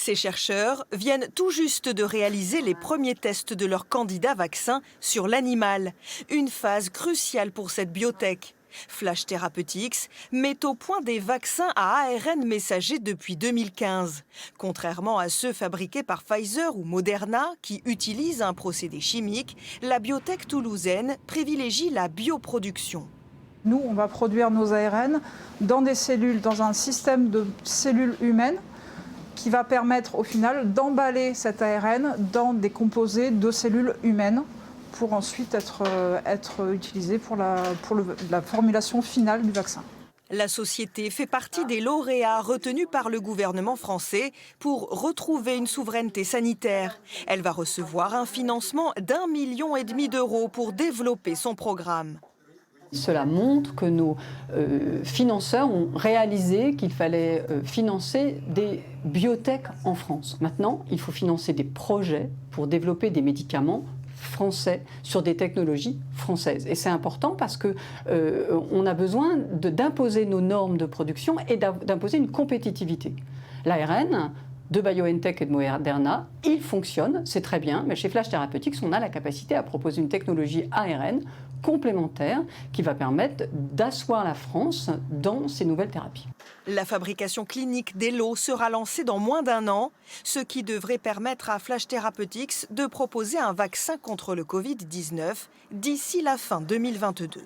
Ces chercheurs viennent tout juste de réaliser les premiers tests de leur candidat vaccin sur l'animal, une phase cruciale pour cette biotech. Flash Therapeutics met au point des vaccins à ARN messager depuis 2015. Contrairement à ceux fabriqués par Pfizer ou Moderna, qui utilisent un procédé chimique, la biotech toulousaine privilégie la bioproduction. Nous, on va produire nos ARN dans des cellules, dans un système de cellules humaines qui va permettre au final d'emballer cet ARN dans des composés de cellules humaines pour ensuite être utilisé pour la formulation finale du vaccin. La société fait partie des lauréats retenus par le gouvernement français pour retrouver une souveraineté sanitaire. Elle va recevoir un financement d'1,5 million d'euros pour développer son programme. Cela montre que nos financeurs ont réalisé qu'il fallait financer des biotech en France. Maintenant, il faut financer des projets pour développer des médicaments français sur des technologies françaises. Et c'est important parce qu'on a besoin d'imposer nos normes de production et d'imposer une compétitivité. L'ARN de BioNTech et de Moderna, il fonctionne, c'est très bien, mais chez Flash Therapeutics, on a la capacité à proposer une technologie ARN complémentaire qui va permettre d'asseoir la France dans ces nouvelles thérapies. La fabrication clinique des lots sera lancée dans moins d'1 an, ce qui devrait permettre à Flash Therapeutics de proposer un vaccin contre le Covid-19 d'ici la fin 2022.